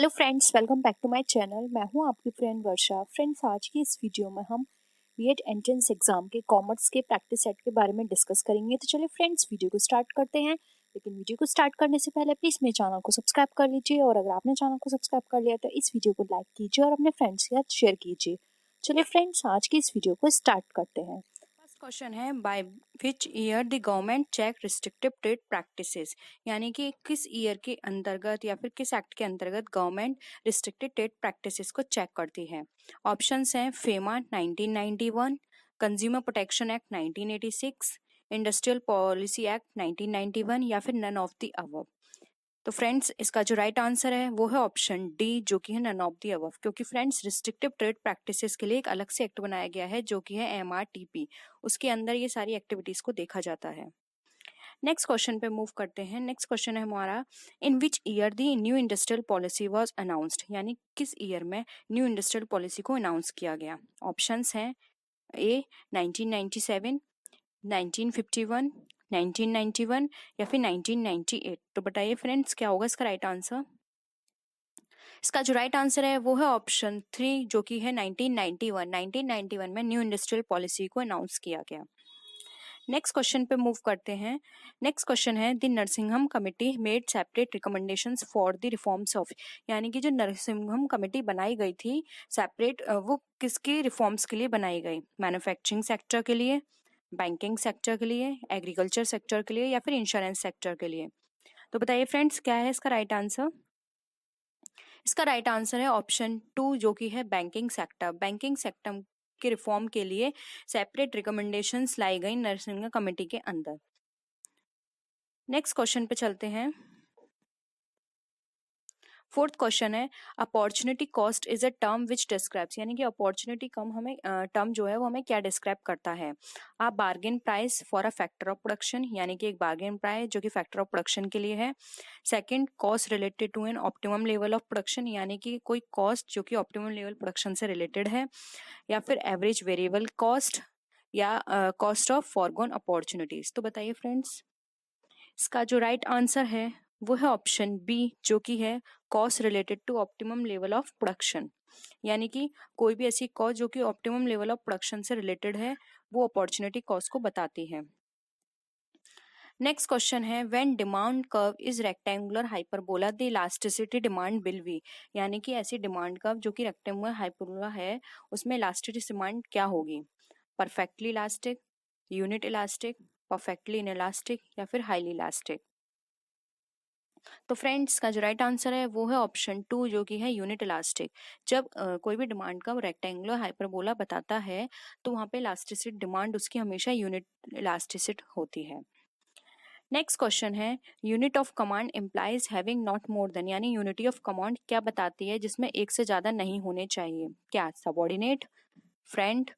Hello friends, welcome back to my channel. मैं हूं आपकी फ्रेंड वर्षा। फ्रेंड्स, आज की इस वीडियो में हम बीएड एंट्रेंस एग्जाम के कॉमर्स के प्रैक्टिस सेट के बारे में डिस्कस करेंगे। तो चलिए फ्रेंड्स, वीडियो को स्टार्ट करते हैं। लेकिन वीडियो को स्टार्ट करने से पहले प्लीज़ मेरे चैनल को सब्सक्राइब कर लीजिए, और अगर आपने चैनल को सब्सक्राइब कर लिया तो इस वीडियो को लाइक कीजिए और अपने फ्रेंड्स के साथ शेयर कीजिए। चलिए फ्रेंड्स, आज की इस वीडियो को स्टार्ट करते हैं। फर्स्ट क्वेश्चन है, by which year the government check restrictive trade practices, यानी कि किस ईयर के अंतर्गत या फिर किस एक्ट के अंतर्गत गवर्नमेंट रिस्ट्रिक्टेड ट्रेड प्रैक्टिसेस को चेक करती है। ऑप्शंस हैं FEMA 1991, consumer protection act 1986, industrial policy act 1991 या फिर नन ऑफ द अबव। तो फ्रेंड्स, इसका जो राइट आंसर है वो है ऑप्शन डी, जो कि है नन ऑफ दी अबव। क्योंकि फ्रेंड्स, रिस्ट्रिक्टिव ट्रेड प्रैक्टिसेस के लिए एक अलग से एक्ट बनाया गया है जो कि है एमआरटीपी। उसके अंदर ये सारी एक्टिविटीज को देखा जाता है। नेक्स्ट क्वेश्चन पे मूव करते हैं। नेक्स्ट क्वेश्चन है हमारा, in which year the new industrial policy was announced, यानी किस ईयर में न्यू इंडस्ट्रियल पॉलिसी को अनाउंस किया गया। ऑप्शंस हैं ए 1997, 1951, 1991 या फिर 1998। तो बताइए फ्रेंड्स, क्या होगा इसका राइट आंसर। इसका जो राइट आंसर है वो है ऑप्शन 3, जो कि है 1991। 1991 में न्यू इंडस्ट्रियल पॉलिसी को अनाउंस किया गया। नेक्स्ट क्वेश्चन पे मूव करते हैं। नेक्स्ट क्वेश्चन है, the Narasimham committee made separate recommendations for the reforms of, यानी कि जो नरसिंघम कमिटी बनाई गई थी सेपरेट, वो किसके रिफॉर्म्स के लिए बनाई गई। मैन्युफैक्चरिंग सेक्टर के लिए, बैंकिंग सेक्टर के लिए, एग्रीकल्चर सेक्टर के लिए या फिर इंश्योरेंस सेक्टर के लिए। तो बताइए फ्रेंड्स, क्या है इसका राइट आंसर। इसका राइट आंसर है ऑप्शन 2, जो कि है बैंकिंग सेक्टर। बैंकिंग सेक्टर के रिफॉर्म के लिए सेपरेट रिकमेंडेशंस लाई गई नरसिंघम कमेटी के अंदर। नेक्स्ट क्वेश्चन पे चलते हैं। फोर्थ क्वेश्चन है, opportunity cost is a term which describes, यानी कि अपॉर्चुनिटी कम हमें टर्म जो है वो हमें क्या डिस्क्राइब करता है। A bargain price for a factor of production, यानी कि एक बार्गेन प्राइस जो कि फैक्टर ऑफ प्रोडक्शन के लिए है। Second, cost related to an optimum level of production, यानी कि कोई कॉस्ट जो कि ऑप्टिमम लेवल प्रोडक्शन से रिलेटेड है। या फिर एवरेज वेरिएबल कॉस्ट या कॉस्ट ऑफ फॉरगॉन अपॉर्चुनिटीज। तो बताइए फ्रेंड्स, इसका जो राइट आंसर है वो है ऑप्शन बी, जो कि है cost related to optimum level of production, यानी कि कोई भी ऐसी कॉस्ट जो कि ऑप्टिमम लेवल ऑफ प्रोडक्शन से रिलेटेड है वो अपॉर्चुनिटी कॉस्ट को बताती है। नेक्स्ट क्वेश्चन है, when demand curve is rectangular hyperbola the elasticity demand will be, यानी कि ऐसी डिमांड कर्व जो कि रेक्टेंगुलर हाइपरबोला है उसमें इलास्टिसिटी डिमांड क्या होगी। Perfectly elastic, unit elastic, perfectly inelastic या फिर हाईली इलास्टिक। तो फ्रेंड्स, का जो राइट आंसर है वो है ऑप्शन 2, जो कि है यूनिट इलास्टिक। जब कोई भी डिमांड का रेक्टेंगुलर हाइपरबोला बताता है तो वहां पे इलास्टिसिटी डिमांड उसकी हमेशा यूनिट इलास्टिसिटी होती है। नेक्स्ट क्वेश्चन है, unit of command implies having not more than, यानी यूनिटी ऑफ कमांड क्या बताती है जिसमें एक से ज्यादा नहीं होने चाहिए। क्या सबॉर्डिनेट, फ्रेंड,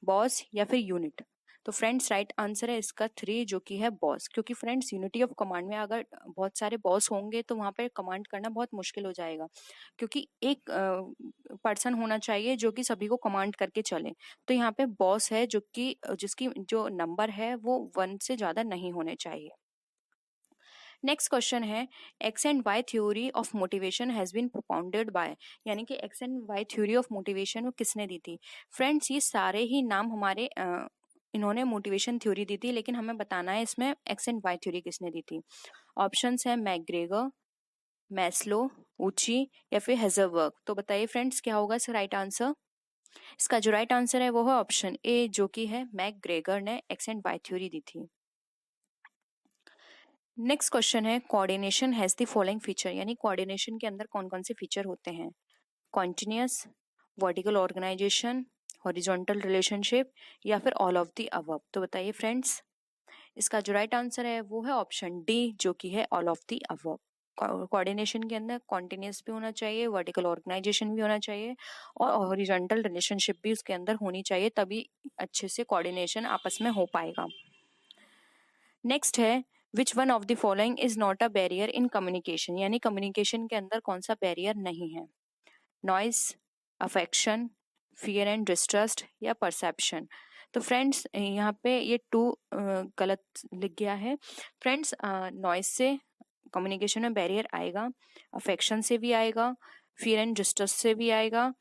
बॉस या फिर यूनिट। तो फ्रेंड्स, राइट आंसर है इसका 3, जो कि है बॉस। क्योंकि फ्रेंड्स, यूनिटी ऑफ कमांड में अगर बहुत सारे बॉस होंगे तो वहां पे कमांड करना बहुत मुश्किल हो जाएगा, क्योंकि एक पर्सन होना चाहिए जो कि सभी को कमांड करके चले। तो यहाँ पे बॉस है जो कि जिसकी जो नंबर है वो 1 से ज्यादा नहीं होने चाहिए। नेक्स्ट क्वेश्चन है, X and Y theory of motivation has been propounded by, यानी कि X and Y theory of motivation वो किसने दी थी। फ्रेंड्स, ये सारे ही नाम हमारे इन्होंने मोटिवेशन थ्योरी दी थी, लेकिन हमें बताना है इसमें एक्स एंड वाई थ्योरी किसने दी थी। ऑप्शंस है मैकग्रेगर, मैस्लो, ऊची या फिर हेजरबर्ग। तो बताइए फ्रेंड्स, क्या होगा इसका राइट आंसर। इसका जो राइट आंसर है वो है ऑप्शन ए, जो कि है मैकग्रेगर ने एक्स एंड वाई थ्योरी दी थी। नेक्स्ट क्वेश्चन है, coordination has the following feature, यानी कोऑर्डिनेशन के अंदर कौन कौन से फीचर होते हैं। Continuous, vertical organisation, horizontal relationship या फिर ऑल ऑफ द अबव। तो बताइए फ्रेंड्स, इसका जो राइट आंसर है वो है ऑप्शन डी, जो कि है all of the above. Coordination के अंदर कॉन्टिन्यूअस भी होना चाहिए, वर्टिकल ऑर्गेनाइजेशन भी होना चाहिए और हॉरिजॉन्टल रिलेशनशिप भी उसके अंदर होनी चाहिए, तभी अच्छे से कोऑर्डिनेशन आपस में हो पाएगा। नेक्स्ट है, which one of the following is not a barrier in communication, यानी कम्युनिकेशन के अंदर कौन सा बैरियर नहीं है। Noise, affection, fear and distrust या परसेप्शन। तो फ्रेंड्स, यहाँ पे ये 2 गलत लिख गया है। फ्रेंड्स, नॉइस से कम्युनिकेशन में बैरियर आएगा, अफेक्शन से भी आएगा, फियर एंड जस्टिस से भी आएगा।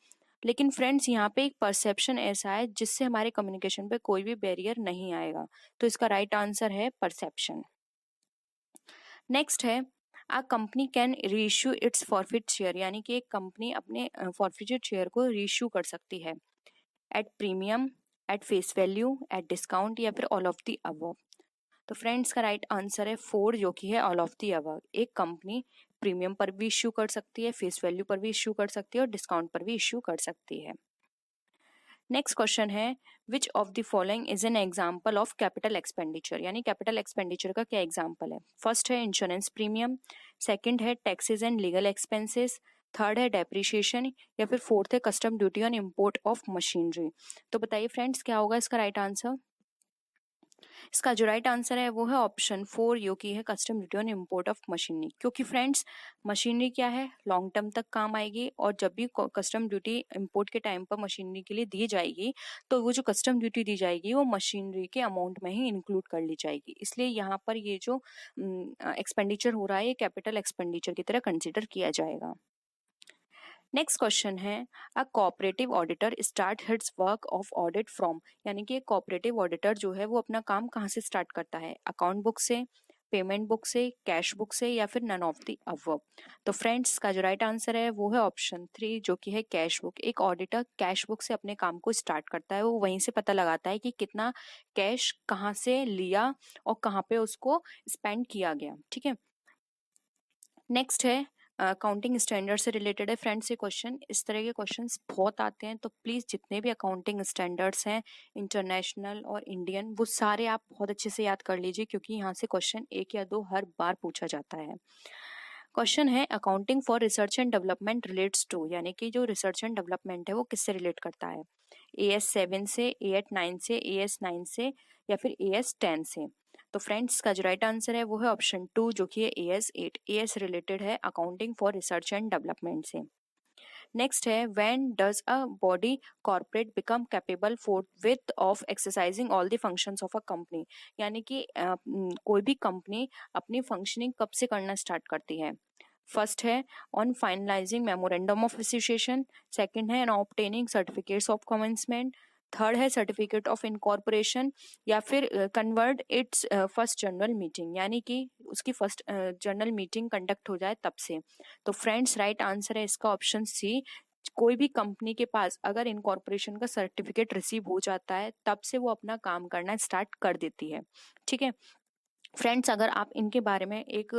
लेकिन फ्रेंड्स यहाँ पे एक परसेप्शन ऐसा है जिससे हमारे कम्युनिकेशन पे कोई भी बैरियर नहीं आएगा, तो इसका राइट आंसर है परसेप्शन। नेक्स्ट है a company can reissue it's forfeit share, यानी कि एक कंपनी अपने फॉरफिटेड शेयर को रीइश्यू कर सकती है at premium, at face value, at discount या फिर ऑल ऑफ द अबव। तो फ्रेंड्स का राइट आंसर है 4 जो कि है ऑल ऑफ द अबव। एक कंपनी प्रीमियम पर भी इश्यू कर सकती है, फेस वैल्यू पर भी इश्यू कर सकती है और डिस्काउंट पर भी इश्यू कर सकती है। नेक्स्ट क्वेश्चन है which of the following is an example of capital expenditure, यानी कैपिटल एक्सपेंडिचर का क्या एग्जाम्पल है। फर्स्ट है इंश्योरेंस प्रीमियम, सेकंड है taxes and legal expenses, third है डेप्रिसिएशन या फिर फोर्थ है custom duty on import of machinery. तो बताइए फ्रेंड्स क्या होगा इसका राइट आंसर। इसका जो राइट आंसर है वो है ऑप्शन 4 जो कि है custom duty on import of machinery, क्योंकि फ्रेंड्स मशीनरी क्या है लॉन्ग टर्म तक काम आएगी और जब भी कस्टम ड्यूटी इम्पोर्ट के टाइम पर मशीनरी के लिए दी जाएगी तो वो जो कस्टम ड्यूटी दी जाएगी वो मशीनरी के अमाउंट में ही इंक्लूड कर ली जाएगी। इसलिए यहाँ पर ये जो एक्सपेंडिचर हो रहा है ये कैपिटल एक्सपेंडिचर की तरह कंसिडर किया जाएगा। नेक्स्ट क्वेश्चन है a cooperative auditor start hits work of audit from, यानी कि कोऑपरेटिव ऑडिटर जो है वो अपना काम कहाँ से स्टार्ट करता है, अकाउंट बुक से, पेमेंट बुक से, कैश बुक से या फिर नन ऑफ द अबव। तो फ्रेंड्स का जो राइट आंसर है वो है ऑप्शन 3 जो कि है कैश बुक। एक ऑडिटर कैश बुक से अपने काम को स्टार्ट करता है, वो वहीं से पता लगाता है कि कितना कैश कहाँ से लिया और कहाँ पे उसको स्पेंड किया गया। ठीक है, नेक्स्ट है अकाउंटिंग स्टैंडर्ड से रिलेटेड है फ्रेंड्स ये क्वेश्चन। इस तरह के क्वेश्चंस बहुत आते हैं, तो प्लीज़ जितने भी अकाउंटिंग स्टैंडर्ड्स हैं इंटरनेशनल और इंडियन वो सारे आप बहुत अच्छे से याद कर लीजिए, क्योंकि यहाँ से क्वेश्चन 1 या 2 हर बार पूछा जाता है। क्वेश्चन है accounting for research and development relates to, यानी कि जो रिसर्च एंड डेवलपमेंट है वो किससे रिलेट करता है, AS 7 से, AS 9 से, AS 9 से या फिर AS 10 से। तो फ्रेंड्स का जो राइट आंसर है वो है ऑप्शन 2 जो कि है AS 8। AS रिलेटेड है accounting for research and development से। नेक्स्ट है when does a body corporate become capable for width of exercising all the functions of a company, यानी कि कोई भी कंपनी अपनी फंक्शनिंग कब से करना स्टार्ट करती है। फर्स्ट है on finalising memorandum of association, second है on obtaining certificates of commencement, third है सर्टिफिकेट ऑफ इनकॉर्पोरेशन या फिर convert its first general meeting, यानी कि उसकी फर्स्ट जनरल मीटिंग कंडक्ट हो जाए तब से। तो फ्रेंड्स राइट आंसर है इसका ऑप्शन सी, कोई भी कंपनी के पास अगर इनकॉर्पोरेशन का सर्टिफिकेट रिसीव हो जाता है तब से वो अपना काम करना स्टार्ट कर देती है। ठीक है फ्रेंड्स, अगर आप इनके बारे में एक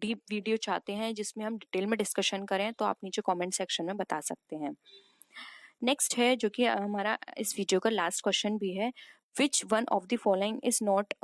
डीप वीडियो चाहते हैं जिसमें हम डिटेल में डिस्कशन करें तो आप नीचे कमेंट सेक्शन में बता सकते हैं। नेक्स्ट है जो कि हमारा इस वीडियो का लास्ट क्वेश्चन भी है, which one of the following is not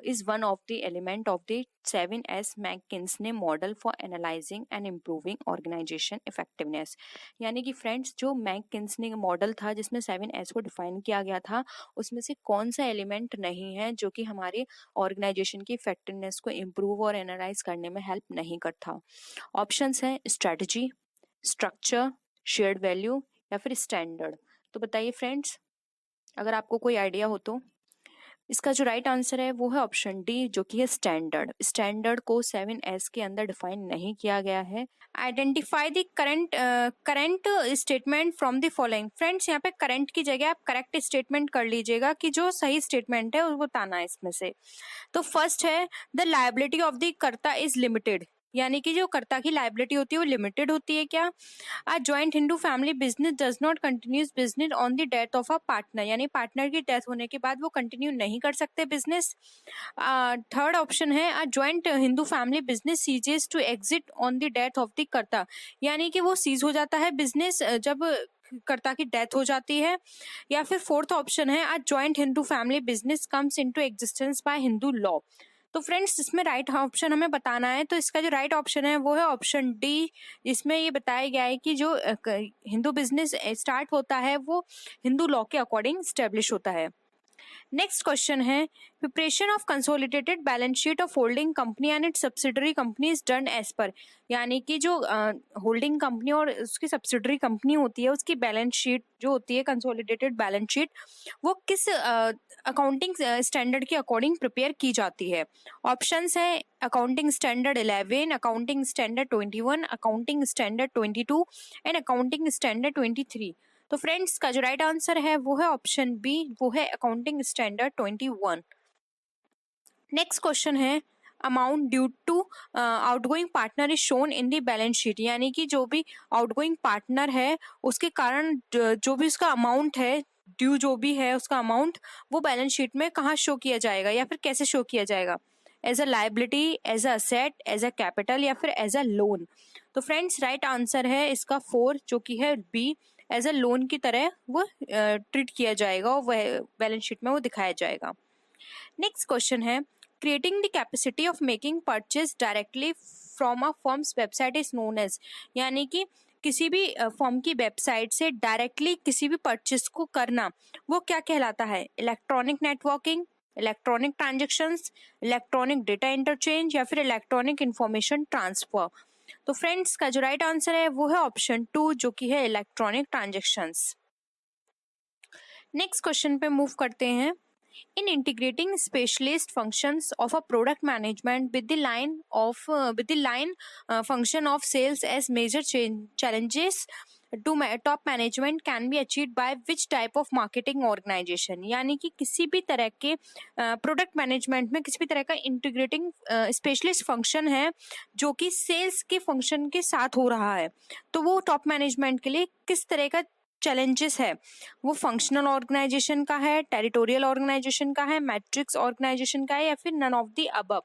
is one of the element of the 7S McKinsey model for analysing and improving organisation effectiveness, यानी कि फ्रेंड्स जो मैककिन्से मॉडल था जिसमें 7S को डिफाइन किया गया था उसमें से कौन सा एलिमेंट नहीं है जो कि हमारे ऑर्गेनाइजेशन की इफेक्टिवनेस को इम्प्रूव और एनालाइज करने में हेल्प नहीं करता। ऑप्शंस हैं स्ट्रेटजी, स्ट्रक्चर, शेयर्ड वैल्यू या फिर स्टैंडर्ड। तो बताइए फ्रेंड्स अगर आपको कोई आइडिया हो तो। इसका जो राइट आंसर है वो है ऑप्शन डी जो कि है स्टैंडर्ड। स्टैंडर्ड को 7S के अंदर डिफाइन नहीं किया गया है। Identify the current statement from the following, friends यहाँ पे करंट की जगह आप करेक्ट स्टेटमेंट कर लीजिएगा कि जो सही स्टेटमेंट है वो बताना है इसमें से। तो फर्स्ट है द लायबिलिटी ऑफ द कर्ता इज लिमिटेड, यानी कि जो कर्ता की लायबिलिटी होती है वो लिमिटेड होती है क्या। A joint Hindu family business does not continues business on the death of a partner, यानी पार्टनर की डेथ होने के बाद वो कंटिन्यू नहीं कर सकते बिजनेस। थर्ड ऑप्शन है a joint Hindu family business ceases to exit on the death of the karta, यानी कि वो सीज हो जाता है बिजनेस जब कर्ता की डेथ हो जाती है। या फिर फोर्थ ऑप्शन है a joint Hindu family business comes into existence by Hindu law. तो फ्रेंड्स इसमें राइट ऑप्शन हमें बताना है, तो इसका जो राइट ऑप्शन है वो है ऑप्शन डी। इसमें ये बताया गया है कि जो हिंदू बिजनेस स्टार्ट होता है वो हिंदू लॉ के अकॉर्डिंग स्टेब्लिश होता है। नेक्स्ट क्वेश्चन है preparation of consolidated balance sheet of holding company and its subsidiary company is done as per, यानी कि जो होल्डिंग कंपनी और उसकी सब्सिडरी कंपनी होती है उसकी बैलेंस शीट जो होती है कंसोलिडेटेड बैलेंस शीट वो किस अकाउंटिंग स्टैंडर्ड के अकॉर्डिंग प्रिपेयर की जाती है। ऑप्शंस है accounting standard 11, accounting standard 21, accounting standard 22 and accounting standard 23। तो फ्रेंड्स का जो राइट आंसर है वो है ऑप्शन बी, वो है अकाउंटिंग स्टैंडर्ड 21। नेक्स्ट क्वेश्चन है amount due to outgoing partner is shown in the balance sheet, यानी कि जो भी आउटगोइंग पार्टनर है उसके कारण जो भी उसका अमाउंट है, ड्यू जो भी है उसका अमाउंट, वो बैलेंस शीट में कहाँ शो किया जाएगा या फिर कैसे शो किया जाएगा, as a liability, as a asset, as a capital या फिर एज अ लोन। तो फ्रेंड्स राइट आंसर है इसका 4 जो कि है बी, एज अ लोन की तरह वो ट्रीट किया जाएगा और वह बैलेंस शीट में वो दिखाया जाएगा। नेक्स्ट क्वेश्चन है creating the capacity of making purchase directly from a firm's website is known as, यानी कि किसी भी फर्म की वेबसाइट से डायरेक्टली किसी भी परचेज को करना वो क्या कहलाता है, electronic networking, electronic transactions, electronic data interchange या फिर इलेक्ट्रॉनिक इंफॉर्मेशन ट्रांसफर। तो फ्रेंड्स का जो राइट आंसर है वो है ऑप्शन 2 जो कि है इलेक्ट्रॉनिक ट्रांजेक्शन्स। नेक्स्ट क्वेश्चन पे मूव करते हैं। In integrating specialist functions of a product management with the line function of sales as major challenges to top management can be achieved by which type of marketing organization, यानी कि किसी भी तरह के product management में किसी भी तरह का इंटीग्रेटिंग स्पेशलिस्ट फंक्शन है जो कि सेल्स के फंक्शन के साथ हो रहा है, तो वो टॉप मैनेजमेंट के लिए किस तरह का चैलेंजेस है, वो फंक्शनल ऑर्गेनाइजेशन का है, टेरिटोरियल ऑर्गेनाइजेशन का है, मैट्रिक्स ऑर्गेनाइजेशन का है या फिर नन ऑफ द अबव।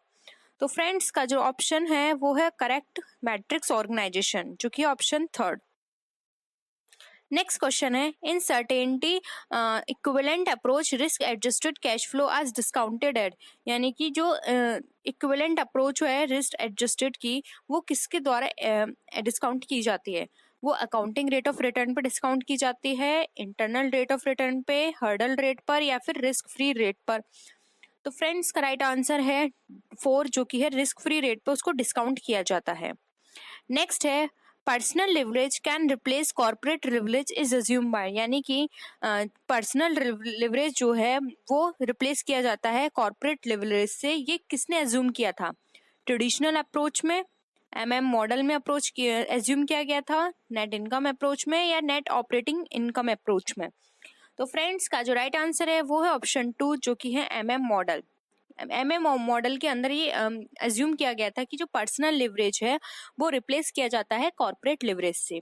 तो फ्रेंड्स का जो ऑप्शन है वो है करेक्ट मैट्रिक्स ऑर्गेनाइजेशन जो कि ऑप्शन 3। नेक्स्ट क्वेश्चन है in certainty equivalent approach risk adjusted cash flow आज डिस्काउंटेड एट, यानी कि जो इक्विवेलेंट अप्रोच है रिस्क एडजस्टेड की वो किसके द्वारा डिस्काउंट की जाती है, वो अकाउंटिंग रेट ऑफ रिटर्न पर डिस्काउंट की जाती है, इंटरनल रेट ऑफ रिटर्न पे, हर्डल रेट पर या फिर रिस्क फ्री रेट पर। तो फ्रेंड्स का राइट आंसर है 4 जो कि है रिस्क फ्री रेट पे उसको डिस्काउंट किया जाता है। नेक्स्ट है personal leverage can replace corporate leverage is assume by, यानी कि पर्सनल लिवरेज जो है वो रिप्लेस किया जाता है कॉर्पोरेट लिवरेज से, ये किसने अज्यूम किया था, ट्रेडिशनल अप्रोच में, एमएम मॉडल में अप्रोच एज्यूम किया गया था, नेट इनकम अप्रोच में या नेट ऑपरेटिंग इनकम अप्रोच में। तो फ्रेंड्स का जो राइट आंसर है वो है ऑप्शन 2 जो कि है एमएम मॉडल। एमएम मॉडल के अंदर ये एज्यूम किया गया था कि जो पर्सनल लिवरेज है वो रिप्लेस किया जाता है कॉर्पोरेट लिवरेज से।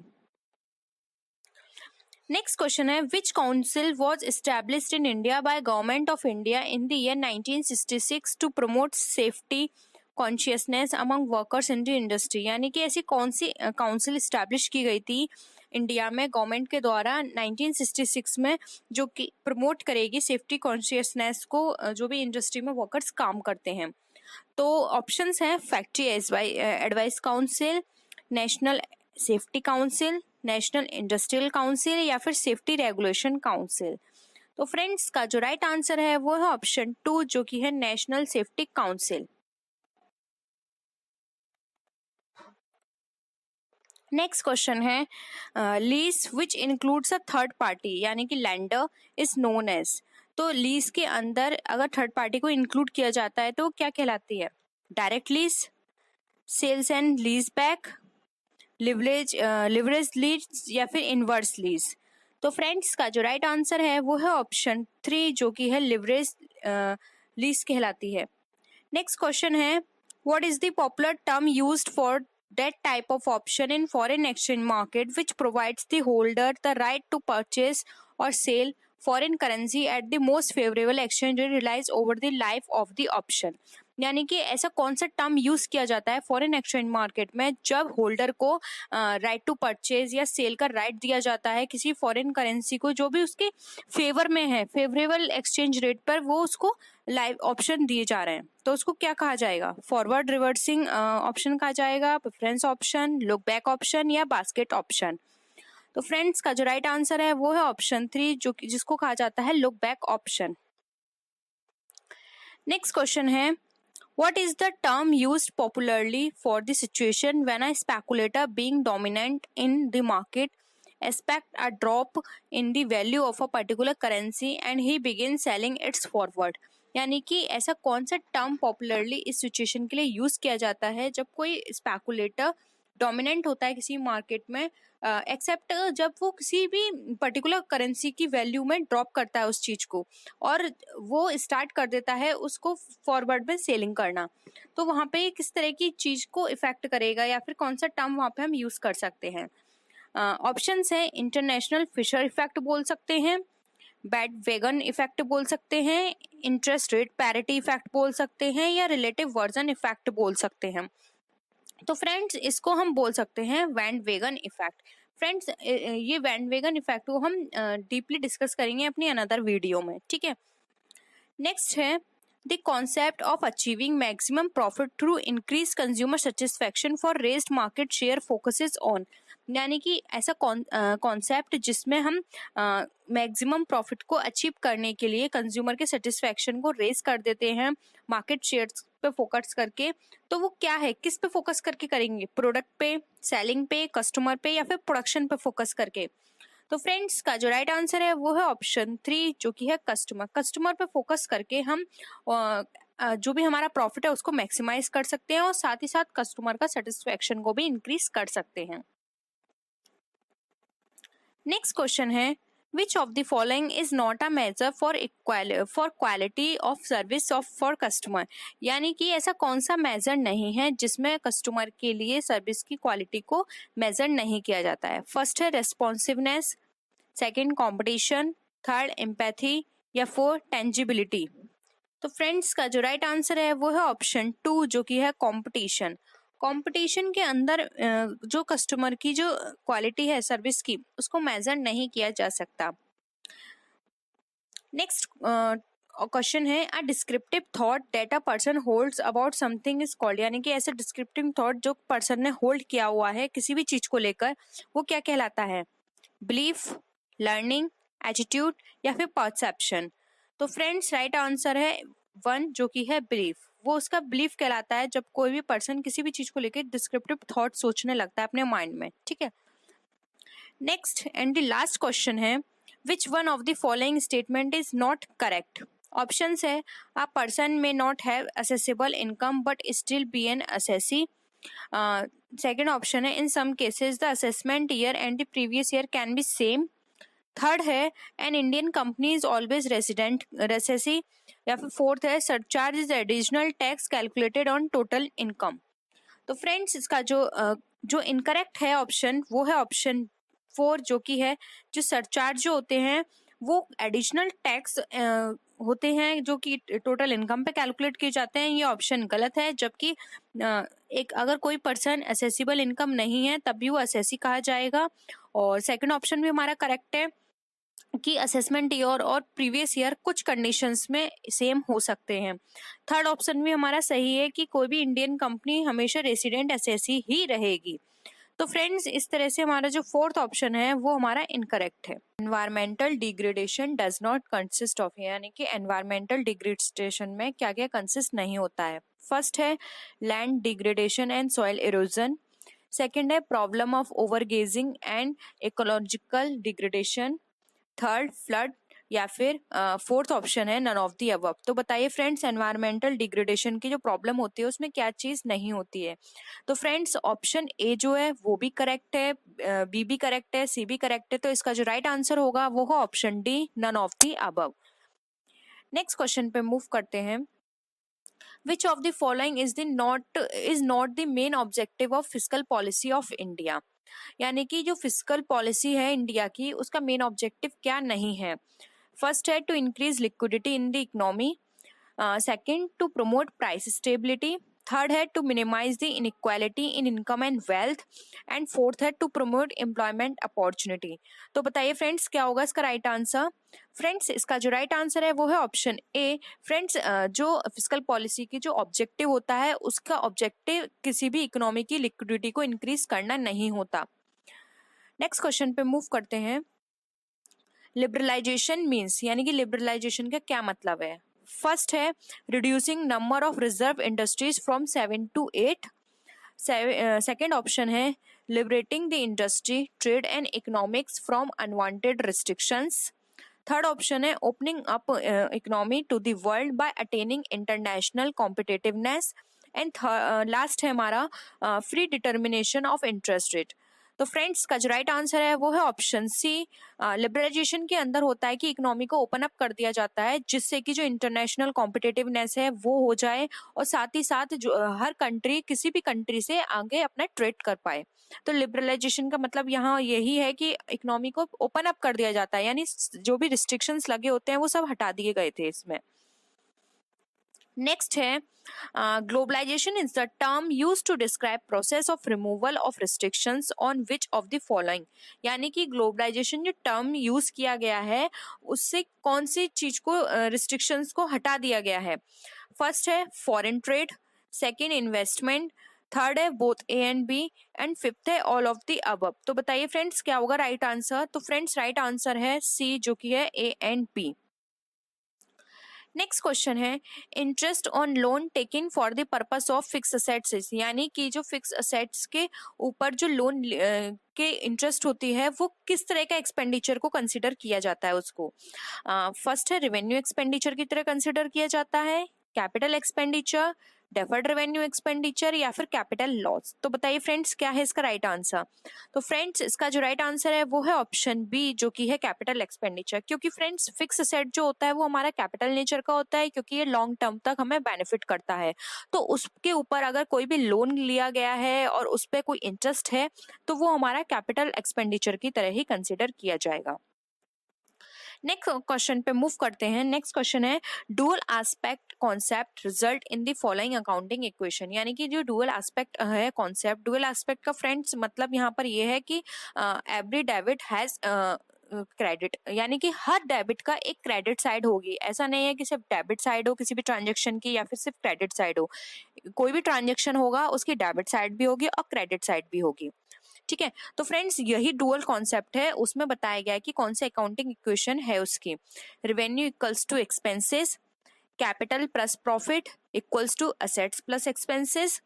नेक्स्ट क्वेश्चन है which council was established in India by government of India in the year 1966 to promote safety consciousness among workers in the industry, यानी कि ऐसी कौन सी काउंसिल इस्टेब्लिश की गई थी इंडिया में गवर्नमेंट के द्वारा 1966 में जो कि प्रमोट करेगी सेफ्टी कॉन्शियसनेस को जो भी इंडस्ट्री में वर्कर्स काम करते हैं। तो ऑप्शंस हैं factory advice council, national safety council, national industrial council या फिर सेफ्टी रेगुलेशन काउंसिल। तो फ्रेंड्स का जो राइट आंसर है वो है ऑप्शन 2 जो कि है national safety council. Next question है lease which includes a third party, यानी कि लैंडर इज नोन एज, तो लीज के अंदर अगर थर्ड पार्टी को इंक्लूड किया जाता है तो क्या कहलाती है, direct lease, sales and lease back, leverage lease या फिर इनवर्स लीज। तो फ्रेंड्स का जो राइट आंसर है वो है ऑप्शन 3 जो कि है लिवरेज लीज कहलाती है। नेक्स्ट क्वेश्चन है what is the popular term used for that type of option in foreign exchange market which provides the holder the right to purchase or sell foreign currency at the most favorable exchange rate realized over the life of the option, यानी कि ऐसा कौन सा term use किया जाता है foreign exchange market में जब होल्डर को राइट टू परचेज या सेल का राइट दिया जाता है किसी फॉरेन करेंसी को जो भी उसके फेवर में है, फेवरेबल एक्सचेंज रेट पर वो उसको लाइव ऑप्शन दिए जा रहे हैं, तो उसको क्या कहा जाएगा, फॉरवर्ड रिवर्सिंग ऑप्शन कहा जाएगा, preference option, look back option या बास्केट ऑप्शन। तो फ्रेंड्स का जो राइट आंसर है वो है ऑप्शन 3 जो जिसको कहा जाता है look back option. Next question है, what is the term used popularly for the situation when a speculator being dominant in the market expect a drop in the value of a particular currency and he begins selling its forward? यानी कि ऐसा कौन सा term popularly इस situation के लिए use किया जाता है जब कोई स्पेकुलेटर डोमिनेंट होता है किसी मार्केट में, एक्सेप्ट जब वो किसी भी पर्टिकुलर करेंसी की वैल्यू में ड्रॉप करता है उस चीज को और वो स्टार्ट कर देता है उसको फॉरवर्ड में सेलिंग करना, तो वहाँ पे किस तरह की चीज को इफेक्ट करेगा या फिर कौन सा टर्म वहाँ पे हम यूज कर सकते हैं? ऑप्शंस है, इंटरनेशनल फिशर इफेक्ट बोल सकते हैं, बैड वेगन इफेक्ट बोल सकते हैं, इंटरेस्ट रेट पैरिटी इफेक्ट बोल सकते हैं या रिलेटिव वर्जन इफेक्ट बोल सकते हैं। तो फ्रेंड्स इसको हम बोल सकते हैं वैन वेगन इफेक्ट। फ्रेंड्स ये वैन वेगन इफेक्ट को हम डीपली डिस्कस करेंगे अपनी अनदर वीडियो में, ठीक है। नेक्स्ट है, the concept of achieving maximum profit through increase consumer satisfaction for raised market share focuses on, यानी कि ऐसा कॉन्सेप्ट जिसमें हम मैक्सिमम प्रॉफिट को अचीव करने के लिए कंज्यूमर के सेटिस्फैक्शन को रेज कर देते हैं मार्केट शेयर्स पे फोकस करके, तो वो क्या है, किस पे फोकस करके करेंगे, प्रोडक्ट पे, सेलिंग पे, कस्टमर पे या फिर प्रोडक्शन पे फोकस करके? तो फ्रेंड्स का जो राइट आंसर है वो है ऑप्शन 3 जो कि है कस्टमर। कस्टमर पे फोकस करके हम जो भी हमारा प्रॉफिट है उसको मैक्सिमाइज कर सकते हैं और साथ ही साथ कस्टमर का सेटिस्फैक्शन को भी इंक्रीज कर सकते हैं। नेक्स्ट क्वेश्चन है, which of the following is not a measure for quality of service of for customer, यानी कि ऐसा कौन सा मेजर नहीं है जिसमें कस्टमर के लिए सर्विस की क्वालिटी को मेजर नहीं किया जाता है? फर्स्ट है responsiveness, second competition, third empathy या फोर्थ टेंजिबिलिटी। तो फ्रेंड्स का जो राइट आंसर है वो है ऑप्शन 2 जो कि है कॉम्पिटिशन। कंपटीशन के अंदर जो कस्टमर की जो क्वालिटी है सर्विस की उसको मेजर नहीं किया जा सकता। नेक्स्ट क्वेश्चन है, अ descriptive thought that a person holds about something is called, यानी कि ऐसे डिस्क्रिप्टिव थॉट जो पर्सन ने होल्ड किया हुआ है किसी भी चीज को लेकर वो क्या कहलाता है? बिलीफ, लर्निंग, एटीट्यूड या फिर परसेप्शन? तो फ्रेंड्स राइट आंसर है 1 जो कि है बिलीफ। वो उसका बिलीफ कहलाता है जब कोई भी पर्सन किसी भी चीज को लेकर डिस्क्रिप्टिव थॉट सोचने लगता है अपने माइंड में, ठीक है। Next and the last question है, which one of the following statement is not correct? Options है, a person may not have assessable income but still be an assessee. Second option है, in some cases the assessment year and the previous year can be same. Third है, an Indian company is always resident रेसेसी। या फिर fourth है, surcharge is additional tax calculated on total income. तो friends इसका जो incorrect है option वो है ऑप्शन 4 जो कि है जो सरचार्ज जो होते हैं वो एडिशनल टैक्स होते हैं जो कि टोटल इनकम पे कैलकुलेट किए जाते हैं। ये ऑप्शन गलत है, जबकि एक अगर कोई पर्सन असेसिबल इनकम नहीं है तब भी वो असेसी कहा जाएगा। और सेकंड ऑप्शन भी हमारा करेक्ट है कि असेसमेंट ईयर और प्रीवियस ईयर कुछ कंडीशंस में सेम हो सकते हैं। थर्ड ऑप्शन भी हमारा सही है कि कोई भी इंडियन कंपनी हमेशा रेसिडेंट एसएससी ही रहेगी। तो फ्रेंड्स इस तरह से हमारा जो फोर्थ ऑप्शन है वो हमारा इनकरेक्ट है। Environmental degradation does not consist of, यानी कि एनवायरमेंटल डिग्रेडेशन में क्या क्या कंसिस्ट नहीं होता है। फर्स्ट है land degradation and soil erosion. Second है problem of overgrazing and ecological degradation. Third flood या फिर फोर्थ ऑप्शन है नन ऑफ द अबव। तो बताइए फ्रेंड्स एनवायरमेंटल डिग्रेडेशन की जो प्रॉब्लम होती है उसमें क्या चीज नहीं होती है? तो फ्रेंड्स ऑप्शन ए जो है वो भी करेक्ट है, बी भी करेक्ट है, सी भी करेक्ट है। तो इसका जो राइट आंसर होगा वो है option D none of the above. Next question पे मूव करते हैं, which of the following is not the main objective of fiscal policy of India, यानी कि जो फिस्कल पॉलिसी है इंडिया की उसका मेन ऑब्जेक्टिव क्या नहीं है? फर्स्ट है to increase liquidity in the economy. Second to promote price stability. Third है to minimize the inequality in income and wealth. And fourth है टू प्रमोट एम्प्लॉयमेंट अपॉर्चुनिटी। तो बताइए फ्रेंड्स क्या होगा इसका राइट आंसर? फ्रेंड्स इसका जो राइट आंसर है वो है ऑप्शन ए। फ्रेंड्स जो फिस्कल पॉलिसी की जो ऑब्जेक्टिव होता है उसका ऑब्जेक्टिव किसी भी इकोनॉमी की लिक्विडिटी को इंक्रीज करना नहीं होता। नेक्स्ट क्वेश्चन पे मूव करते हैं, लिबरलाइजेशन मीन्स, यानी कि लिबरलाइजेशन का क्या मतलब है? फर्स्ट है reducing number of reserve industries from 7 to 8। Second option है liberating the industry, trade and economics from unwanted restrictions. Third option है opening up economy to the world by attaining international competitiveness. And last है हमारा free determination of interest rate. तो friends का जो right answer है वो है option C. Liberalisation के अंदर होता है कि इकोनॉमी को ओपन अप कर दिया जाता है जिससे कि जो इंटरनेशनल कॉम्पिटिटिवनेस है वो हो जाए और साथ ही साथ जो हर कंट्री किसी भी कंट्री से आगे अपना ट्रेड कर पाए। तो लिबरलाइजेशन का मतलब यहाँ यही है कि इकोनॉमी को ओपन अप कर दिया जाता है, यानी जो भी रिस्ट्रिक्शंस लगे होते हैं वो सब हटा दिए गए थे इसमें। नेक्स्ट है globalisation is the term use to describe process of removal of restrictions on which of the following. यानी कि ग्लोबलाइजेशन जो टर्म यूज किया गया है उससे कौन सी चीज को रिस्ट्रिक्शंस को हटा दिया गया है। फर्स्ट है foreign trade, second investment, third है both A and B, and fifth है ऑल ऑफ द अबव। तो बताइए फ्रेंड्स क्या होगा राइट आंसर। तो फ्रेंड्स राइट आंसर है सी जो कि है A and B. Next question है interest on loan taking for the purpose of fix assets, यानी कि जो फिक्स असेट्स के ऊपर जो लोन के इंटरेस्ट होती है वो किस तरह का एक्सपेंडिचर को कंसिडर किया जाता है उसको। फर्स्ट है रेवेन्यू एक्सपेंडिचर की तरह कंसिडर किया जाता है, capital expenditure, deferred revenue expenditure या फिर कैपिटल लॉस। तो बताइए फ्रेंड्स क्या है इसका राइट आंसर। तो फ्रेंड्स इसका जो राइट आंसर है वो है ऑप्शन बी जो कि है कैपिटल एक्सपेंडिचर, क्योंकि फ्रेंड्स फिक्स असेट जो होता है वो हमारा कैपिटल नेचर का होता है क्योंकि ये लॉन्ग टर्म तक हमें बेनिफिट करता है। तो उसके ऊपर अगर कोई भी लोन लिया गया है और उस पर कोई इंटरेस्ट है तो वो हमारा कैपिटल एक्सपेंडिचर की तरह ही कंसिडर किया जाएगा। नेक्स्ट क्वेश्चन पे मूव करते हैं। नेक्स्ट क्वेश्चन है dual aspect concept result in the following accounting equation, यानी कि जो डुअल एस्पेक्ट है कॉन्सेप्ट, डुअल एस्पेक्ट का फ्रेंड्स मतलब यहाँ पर ये है कि एवरी डेबिट हैज क्रेडिट, यानी कि हर डेबिट का एक क्रेडिट साइड होगी। ऐसा नहीं है कि सिर्फ डेबिट साइड हो किसी भी ट्रांजेक्शन की या फिर सिर्फ क्रेडिट साइड हो। कोई भी ट्रांजेक्शन होगा उसकी डेबिट साइड भी होगी और क्रेडिट साइड भी होगी। ठीक है, तो फ्रेंड्स यही डुअल कॉन्सेप्ट है, उसमें बताया गया है कि कौन सा अकाउंटिंग इक्वेशन है उसकी। Revenue equals to expenses, capital plus profit equals to assets plus expenses,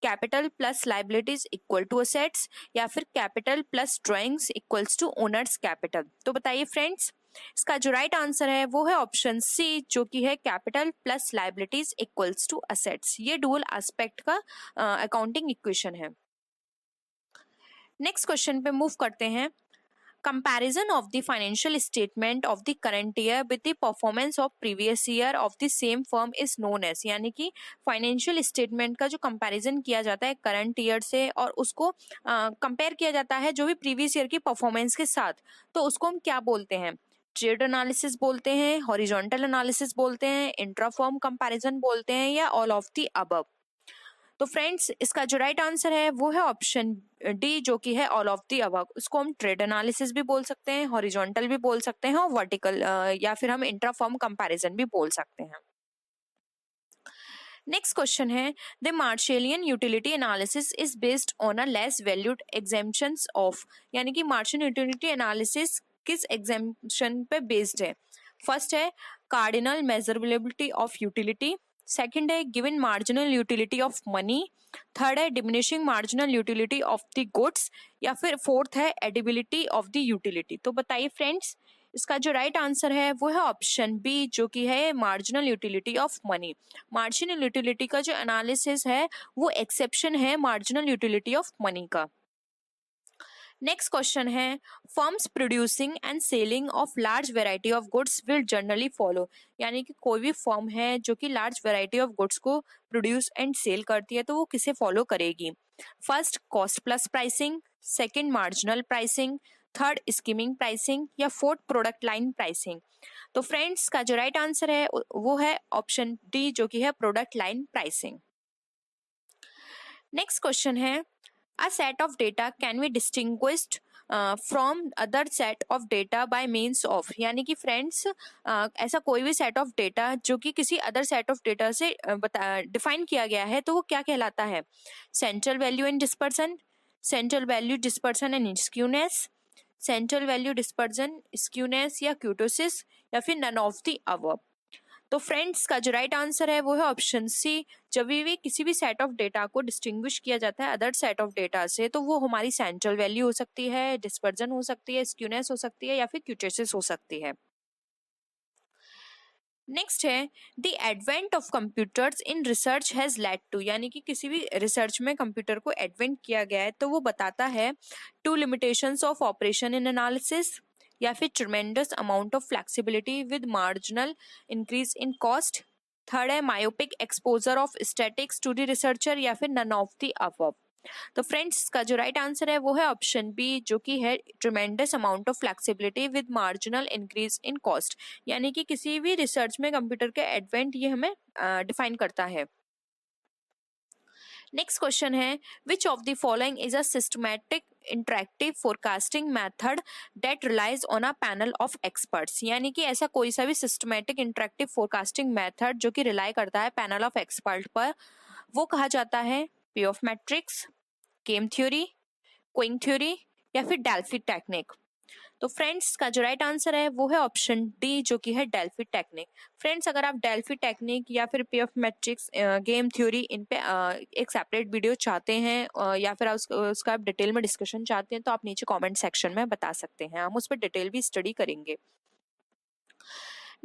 capital plus liabilities equal to assets, या फिर capital plus drawings equals to owner's capital. तो बताइए फ्रेंड्स इसका जो राइट आंसर है वो है ऑप्शन सी जो कि है capital plus liabilities equals to assets. ये डुअल एस्पेक्ट का अकाउंटिंग इक्वेशन है। नेक्स्ट क्वेश्चन पे मूव करते हैं। Comparison of the financial statement of the current year with the performance of previous year of the same firm is known as, यानी कि financial statement का जो comparison किया जाता है करंट ईयर से और उसको कंपेयर किया जाता है जो भी प्रीवियस ईयर की परफॉर्मेंस के साथ, तो उसको हम क्या बोलते हैं। ट्रेड एनालिसिस बोलते हैं, हॉरिजॉन्टल एनालिसिस बोलते हैं, इंट्रा फर्म कंपैरिजन बोलते हैं, या ऑल ऑफ द अबव। तो फ्रेंड्स इसका जो राइट आंसर है वो है ऑप्शन डी जो कि है ऑल ऑफ द अबव। उसको हम ट्रेड एनालिसिस भी बोल सकते हैं, हॉरिजॉन्टल भी बोल सकते हैं और वर्टिकल या फिर हम इंट्रा फर्म कंपैरिजन भी बोल सकते हैं। नेक्स्ट क्वेश्चन है the Marshallian utility analysis is based on a less valued exemptions of, यानी कि मार्शलियन यूटिलिटी एनालिसिस किस एग्जेम्पशन पे बेस्ड है। फर्स्ट है cardinal measurability of utility, second है given marginal utility of money, third है diminishing marginal utility of the goods, या फिर फोर्थ है एडिबिलिटी ऑफ द यूटिलिटी। तो बताइए फ्रेंड्स इसका जो राइट आंसर है वो है ऑप्शन बी जो कि है marginal utility of money. Marginal utility का जो एनालिसिस है वो एक्सेप्शन है मार्जिनल यूटिलिटी ऑफ मनी का। नेक्स्ट क्वेश्चन है firms producing and selling of large variety of goods will generally follow, यानी कि कोई भी फर्म है जो कि लार्ज वेराइटी ऑफ गुड्स को प्रोड्यूस एंड सेल करती है तो वो किसे फॉलो करेगी। First cost plus pricing, second marginal pricing, third skimming pricing, या फोर्थ प्रोडक्ट लाइन प्राइसिंग। तो फ्रेंड्स का जो राइट आंसर है वो है ऑप्शन डी जो कि है product line pricing. Next question है A set of data can be distinguished from other set of data by means of, यानी कि फ्रेंड्स ऐसा कोई भी सेट ऑफ डेटा जो कि किसी अदर सेट ऑफ डेटा से डिफाइन किया गया है तो वो क्या कहलाता है। Central value and dispersion, central value dispersion and skewness, central value dispersion skewness या क्यूटोसिस, या फिर नन ऑफ द अबव। तो फ्रेंड्स का जो राइट आंसर है वो है ऑप्शन सी। जब भी किसी भी सेट ऑफ डेटा को डिस्टिंग्विश किया जाता है अदर सेट ऑफ डेटा से, तो वो हमारी सेंट्रल वैल्यू हो सकती है, डिस्पर्जन हो सकती है, स्क्यूनेस हो सकती है, या फिर क्यूटेसिस हो सकती है। नेक्स्ट है the advent of computers in research has led to, यानी कि किसी भी रिसर्च में कंप्यूटर को एडवेंट किया गया है तो वो बताता है two limitations of operation in analysis, या फिर tremendous amount of flexibility with marginal increase in cost. Third है myopic exposure of statics to the researcher, या फिर नन ऑफ द अबव। तो फ्रेंड्स का जो राइट आंसर है वो है ऑप्शन बी, जो कि है tremendous amount of flexibility with marginal increase in cost, यानी कि किसी भी रिसर्च में कंप्यूटर के एडवेंट ये हमें डिफाइन करता है। नेक्स्ट क्वेश्चन है which of the following is a systematic interactive forecasting method that relies on a panel of experts, यानी कि ऐसा कोई सा भी सिस्टमैटिक इंटरैक्टिव फोरकास्टिंग मेथड जो कि रिलाई करता है पैनल ऑफ एक्सपर्ट पर, वो कहा जाता है पे of matrix, game theory, Qing theory, या फिर डेल्फी टेक्निक। तो फ्रेंड्स का जो राइट आंसर है वो है ऑप्शन डी, जो कि है डेल्फी टेक्निक। फ्रेंड्स अगर आप डेल्फी टेक्निक या फिर पे ऑफ मैट्रिक्स, गेम थ्योरी, इन पे एक सेपरेट वीडियो चाहते हैं या फिर उसका आप डिटेल में डिस्कशन चाहते हैं तो आप नीचे कमेंट सेक्शन में बता सकते हैं, हम उस पर डिटेल भी स्टडी करेंगे।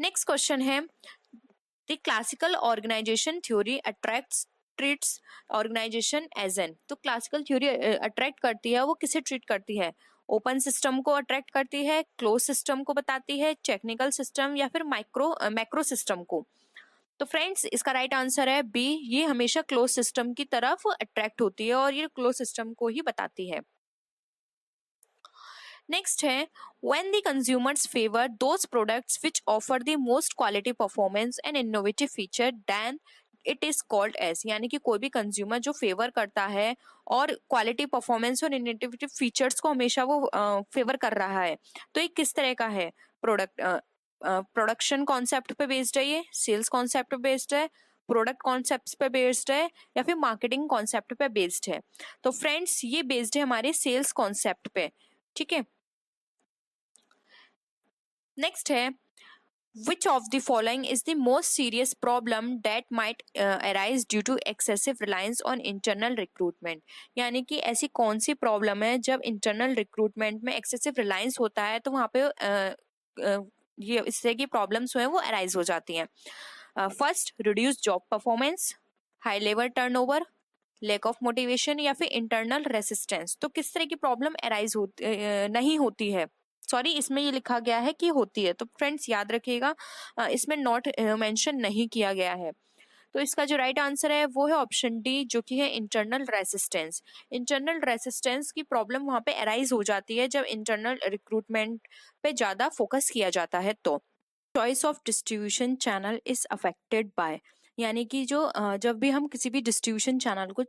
नेक्स्ट क्वेश्चन है the classical organisation theory attracts treats organisation as an, तो क्लासिकल थ्योरी अट्रैक्ट करती है वो किसे ट्रीट करती है? ओपन सिस्टम को अट्रैक्ट करती है, क्लोज सिस्टम को बताती है, टेक्निकल सिस्टम, या फिर मैक्रो सिस्टम को। तो फ्रेंड्स इसका राइट आंसर है बी, ये हमेशा क्लोज सिस्टम की तरफ अट्रैक्ट होती है और ये क्लोज सिस्टम को ही बताती है। नेक्स्ट है when the consumers favor those products which offer the most quality performance and innovative feature then it is called as, यानी कि कोई भी कंज्यूमर जो फेवर करता है और क्वालिटी परफॉर्मेंस और इनोवेटिव फीचर्स को हमेशा वो फेवर कर रहा है, तो ये किस तरह का है? प्रोडक्शन कॉन्सेप्ट पे बेस्ड है, ये सेल्स कॉन्सेप्ट पे बेस्ड है, प्रोडक्ट कॉन्सेप्ट पे बेस्ड है, या फिर मार्केटिंग कॉन्सेप्ट पे बेस्ड है? तो फ्रेंड्स ये बेस्ड है हमारे सेल्स कॉन्सेप्ट पे, ठीक है। नेक्स्ट है which of the following is the most serious problem that might arise due to excessive reliance on internal recruitment, यानी कि ऐसी कौन सी प्रॉब्लम है जब इंटरनल रिक्रूटमेंट में एक्सेसिव रिलायंस होता है तो वहाँ पे ये इससे की प्रॉब्लम्स हैं वो अराइज हो जाती हैं। First reduce job performance, high level turnover, lack of motivation, या फिर इंटरनल रेसिस्टेंस। तो किस तरह की प्रॉब्लम अराइज नहीं होती है, सॉरी इसमें ये लिखा गया है कि होती है, तो फ्रेंड्स याद रखिएगा इसमें नॉट मेंशन नहीं किया गया है। तो इसका जो राइट आंसर है वो है ऑप्शन डी, जो कि है इंटरनल रेसिस्टेंस। इंटरनल रेसिस्टेंस की प्रॉब्लम वहाँ पे अराइज हो जाती है जब इंटरनल रिक्रूटमेंट पे ज़्यादा फोकस किया जाता है। तो choice of distribution channel is affected by, यानी कि जो जब भी हम किसी भी डिस्ट्रीब्यूशन चैनल को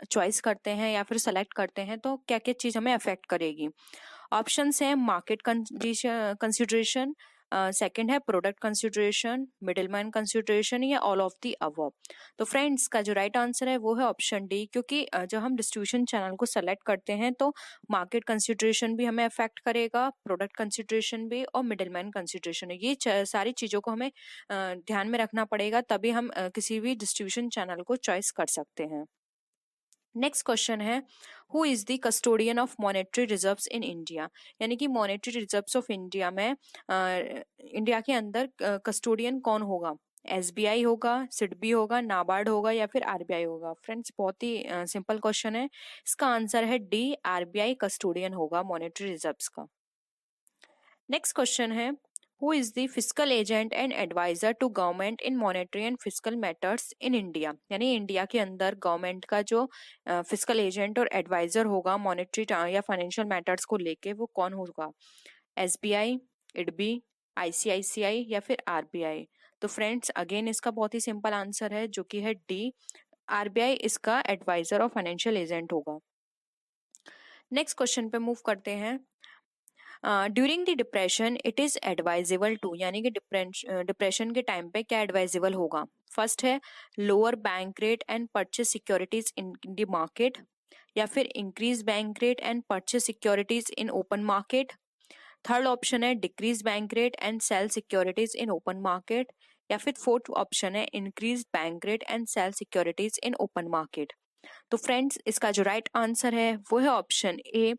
चॉइस करते हैं या फिर सेलेक्ट करते हैं तो क्या क्या चीज़ हमें अफेक्ट करेगी? ऑप्शंस हैं मार्केट कंसिडरेशन, सेकंड है प्रोडक्ट कंसिडरेशन, मिडिलमैन कंसिडरेशन, या ऑल ऑफ द अबव। तो फ्रेंड्स का जो राइट आंसर है वो है ऑप्शन डी, क्योंकि जब हम डिस्ट्रीब्यूशन चैनल को सेलेक्ट करते हैं तो मार्केट कंसिडरेशन भी हमें अफेक्ट करेगा, प्रोडक्ट कंसिडरेशन भी, और मिडिलमैन कंसिडरेशन, ये सारी चीज़ों को हमें ध्यान में रखना पड़ेगा, तभी हम किसी भी डिस्ट्रीब्यूशन चैनल को चॉइस कर सकते हैं। नेक्स्ट क्वेश्चन है who is the custodian of monetary reserves in India, यानी कि मॉनेटरी रिजर्व्स ऑफ इंडिया में इंडिया के अंदर कस्टोडियन कौन होगा? एसबीआई होगा, सिडबी होगा, नाबार्ड होगा, या फिर आरबीआई होगा? फ्रेंड्स बहुत ही सिंपल क्वेश्चन है, इसका आंसर है डी, आरबीआई कस्टोडियन होगा मॉनेटरी रिजर्व्स का। नेक्स्ट क्वेश्चन है who is the fiscal agent and adviser to government in monetary and fiscal matters in India, यानी इंडिया के अंदर गवर्नमेंट का जो फिस्कल एजेंट और एडवाइजर होगा मॉनेटरी या फाइनेंशियल मैटर्स को लेके, वो कौन होगा? एसबीआई, इडबी, आईसीआईसीआई, या फिर आरबीआई? तो फ्रेंड्स अगेन इसका बहुत ही सिंपल आंसर है, जो कि है डी, आरबीआई इसका एडवाइजर और फाइनेंशियल एजेंट होगा। नेक्स्ट क्वेश्चन पे मूव करते हैं। During the depression it is advisable to, यानी कि डिप्रेशन के टाइम पे क्या एडवाइजेबल होगा? फर्स्ट है lower bank rate and purchase securities in the market, या फिर increase bank rate and purchase securities in open market. Third option है decrease bank rate and sell securities in open market, या फिर fourth option है increase bank rate and sell securities in open market. तो friends इसका जो right answer है वो है ऑप्शन ए,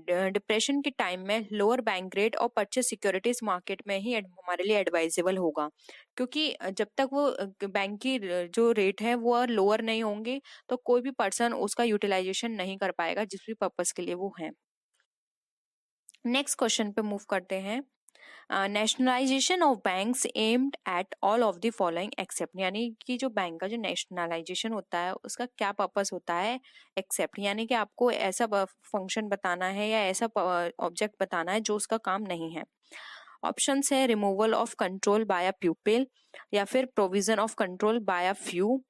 डिप्रेशन के टाइम में लोअर बैंक रेट और परचेस सिक्योरिटीज मार्केट में ही हमारे लिए एडवाइजेबल होगा, क्योंकि जब तक वो बैंक की जो रेट है वो लोअर नहीं होंगे तो कोई भी पर्सन उसका यूटिलाइजेशन नहीं कर पाएगा जिस भी पर्पस के लिए वो है। नेक्स्ट क्वेश्चन पे मूव करते हैं। Nationalisation of banks aimed at all of the following except, यानी कि जो बैंक का जो नेशनलाइजेशन होता है उसका क्या पर्पस होता है एक्सेप्ट, यानी कि आपको ऐसा फंक्शन बताना है या ऐसा ऑब्जेक्ट बताना है जो उसका काम नहीं है। ऑप्शंस है removal of control by a pupil, या फिर provision of control by a few,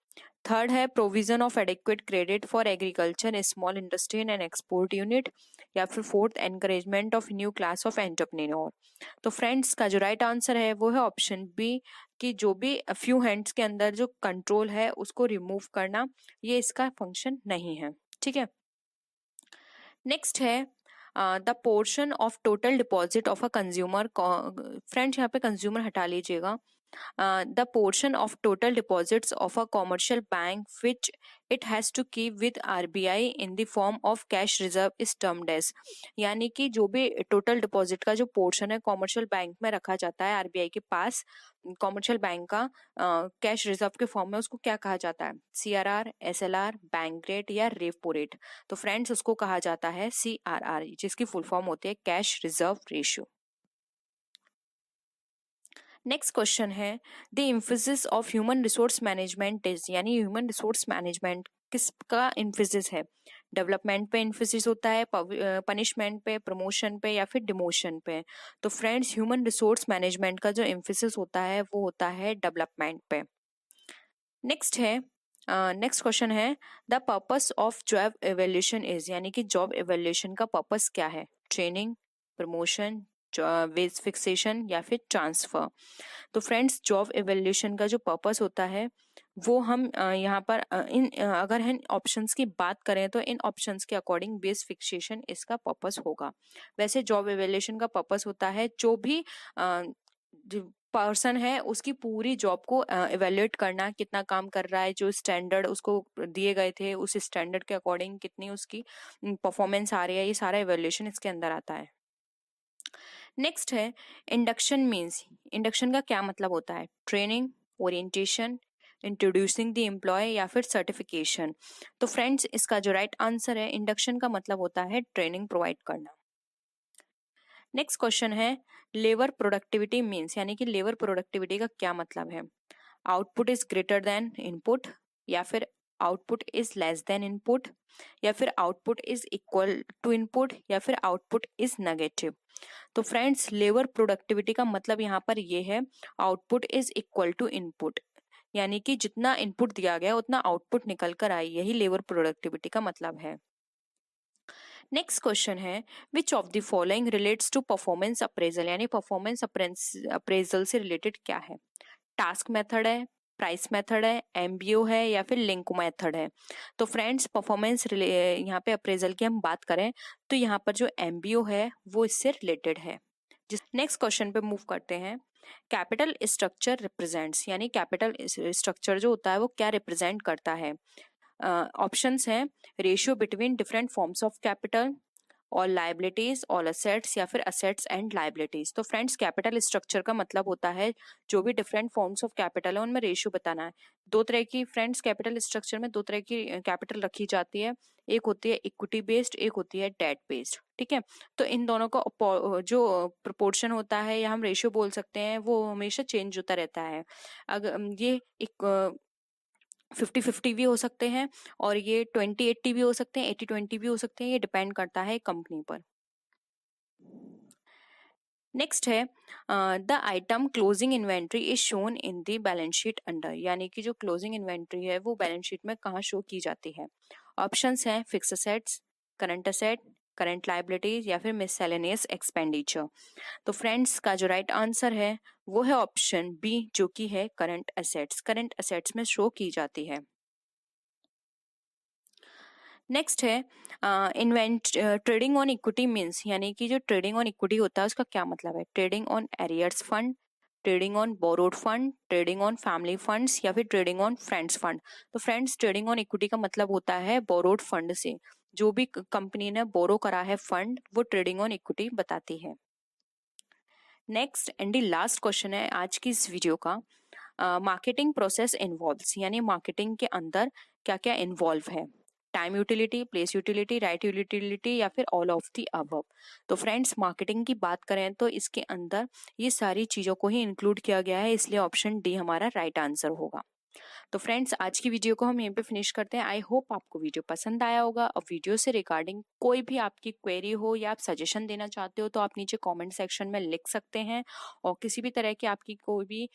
third है provision of adequate credit for agriculture small industry and export unit, या फिर fourth encouragement of new class of entrepreneur. तो friends का जो right answer है वो है ऑप्शन बी, कि जो भी फ्यू हैंड्स के अंदर जो कंट्रोल है उसको रिमूव करना, ये इसका फंक्शन नहीं है। ठीक है, नेक्स्ट है the portion of total deposit of a consumer, friends यहाँ पे कंज्यूमर हटा लीजिएगा, the portion of total deposits of a commercial bank which it has to keep with RBI in the form of cash reserve is termed as, यानी कि जो भी total deposit का जो पोर्शन है कॉमर्शियल बैंक में रखा जाता है आरबीआई के पास, कॉमर्शियल बैंक का कैश रिजर्व के फॉर्म में, उसको क्या कहा जाता है? सीआरआर, एसएलआर, बैंक रेट या रेपो रेट। तो फ्रेंड्स उसको कहा जाता है सीआरआर, जिसकी फुल फॉर्म होती है cash reserve ratio. Next question है the emphasis of human resource management is, यानी ह्यूमन रिसोर्स मैनेजमेंट किसका एम्फेसिस है? डेवलपमेंट पे एम्फेसिस होता है, पनिशमेंट पे, प्रमोशन पे या फिर डिमोशन पे? तो फ्रेंड्स ह्यूमन रिसोर्स मैनेजमेंट का जो एम्फेसिस होता है वो होता है डेवलपमेंट पे। नेक्स्ट है नेक्स्ट क्वेश्चन है the purpose of job evaluation is, यानी कि जॉब एवेल्यूशन का पर्पस क्या है? ट्रेनिंग, प्रमोशन, वेज फिक्सेशन या फिर ट्रांसफर? तो फ्रेंड्स जॉब एवेल्यूशन का जो पर्पस होता है वो हम यहाँ पर अगर हम ऑप्शंस की बात करें तो इन ऑप्शंस के अकॉर्डिंग बेस फिक्सेशन इसका पर्पस होगा। वैसे जॉब एवेल्यूशन का पर्पस होता है जो भी पर्सन है उसकी पूरी जॉब को एवेल्युएट करना, कितना काम कर रहा है, जो स्टैंडर्ड उसको दिए गए थे उस स्टैंडर्ड के अकॉर्डिंग कितनी उसकी परफॉर्मेंस आ रही है, ये सारा एवेल्युएशन इसके अंदर आता है। नेक्स्ट है इंडक्शन मीन्स, इंडक्शन का क्या मतलब होता है? Training, orientation, introducing the employee या फिर सर्टिफिकेशन? तो फ्रेंड्स इसका जो राइट आंसर है इंडक्शन का मतलब होता है ट्रेनिंग प्रोवाइड करना। नेक्स्ट क्वेश्चन है लेबर प्रोडक्टिविटी मीन्स, यानी कि लेबर प्रोडक्टिविटी का क्या मतलब है? Output is greater than input, या फिर output is less than input, या फिर output is equal to input, या फिर आउटपुट इज नेगेटिव? तो फ्रेंड्स लेबर प्रोडक्टिविटी का मतलब यहाँ पर ये है output is equal to input, यानी कि जितना इनपुट दिया गया उतना आउटपुट निकल कर आई, यही लेबर प्रोडक्टिविटी का मतलब है। नेक्स्ट क्वेश्चन है which of the following relates to performance appraisal, यानी परफॉर्मेंस अप्रेजल से रिलेटेड क्या है? टास्क मेथड है, प्राइस मेथड है, एमबीओ है या फिर लिंक मेथड है? तो फ्रेंड्स परफॉर्मेंस यहाँ पे अप्रेजल की हम बात करें तो यहाँ पर जो एमबीओ है वो इससे रिलेटेड है। नेक्स्ट क्वेश्चन पे मूव करते हैं। कैपिटल स्ट्रक्चर रिप्रेजेंट्स, यानी कैपिटल स्ट्रक्चर जो होता है वो क्या रिप्रेजेंट करता है? ऑप्शंस हैं ratio between different forms of capital, all liabilities, all assets या फिर असेट्स एंड लाइबिलिटीज। तो फ्रेंड्स कैपिटल स्ट्रक्चर का मतलब होता है जो भी डिफरेंट फॉर्म्स ऑफ कैपिटल है उनमें रेशियो बताना है। दो तरह की फ्रेंड्स कैपिटल स्ट्रक्चर में दो तरह की कैपिटल रखी जाती है, एक होती है इक्विटी बेस्ड, एक होती है डेट बेस्ड। ठीक है, तो इन दोनों का जो प्रोपोर्शन होता है या हम रेशियो बोल सकते हैं वो हमेशा चेंज होता रहता है। अगर ये एक 50-50 भी हो सकते हैं और ये 20-80 भी हो सकते हैं, 80-20 भी हो सकते हैं, ये डिपेंड करता है कंपनी पर। नेक्स्ट है the item closing inventory is shown in the balance sheet under, यानी कि जो क्लोजिंग इन्वेंट्री है वो बैलेंस शीट में कहाँ शो की जाती है? ऑप्शंस हैं fix assets, current asset, current liabilities या फिर मिससेलेनियस एक्सपेंडिचर। तो फ्रेंड्स का जो राइट आंसर है वो है ऑप्शन बी, जो कि है करंट असेट्स, करंट असेट्स में शो की जाती है। नेक्स्ट है ट्रेडिंग ऑन इक्विटी मीन्स, यानी कि जो ट्रेडिंग ऑन इक्विटी होता है उसका क्या मतलब है? Trading on arrears fund, trading on borrowed fund, trading on family funds या फिर ट्रेडिंग ऑन फ्रेंड्स फंड। तो फ्रेंड्स, ट्रेडिंग ऑन इक्विटी का मतलब होता है बोरोड फंड से, जो भी कंपनी ने बोरो करा है फंड, वो ट्रेडिंग ऑन इक्विटी बताती है। Next and the last question है आज की इस वीडियो का, मार्केटिंग प्रोसेस इन्वॉल्व्स, यानी मार्केटिंग के अंदर क्या क्या इन्वॉल्व है। Time utility, place utility, right utility या फिर ऑल ऑफ द अबव। तो फ्रेंड्स, मार्केटिंग की बात करें तो इसके अंदर ये सारी चीजों को ही इंक्लूड किया गया है, इसलिए ऑप्शन डी हमारा राइट आंसर होगा। तो फ्रेंड्स, आज की वीडियो को हम यहीं पे फिनिश करते हैं। आई होप आपको वीडियो पसंद आया होगा। और वीडियो से रिगार्डिंग कोई भी आपकी क्वेरी हो या आप सजेशन देना चाहते हो तो आप नीचे कमेंट सेक्शन में लिख सकते हैं। और किसी भी तरह की आपकी कोई भी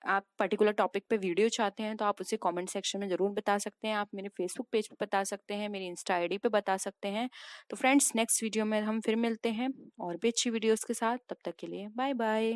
आप पर्टिकुलर टॉपिक पे वीडियो चाहते हैं तो आप उसे कमेंट सेक्शन में जरूर बता सकते हैं। आप मेरे फेसबुक पेज पे बता सकते हैं, मेरी इंस्टा आईडी पे बता सकते हैं। तो फ्रेंड्स, नेक्स्ट वीडियो में हम फिर मिलते हैं और भी अच्छी वीडियोस के साथ। तब तक के लिए बाय बाय।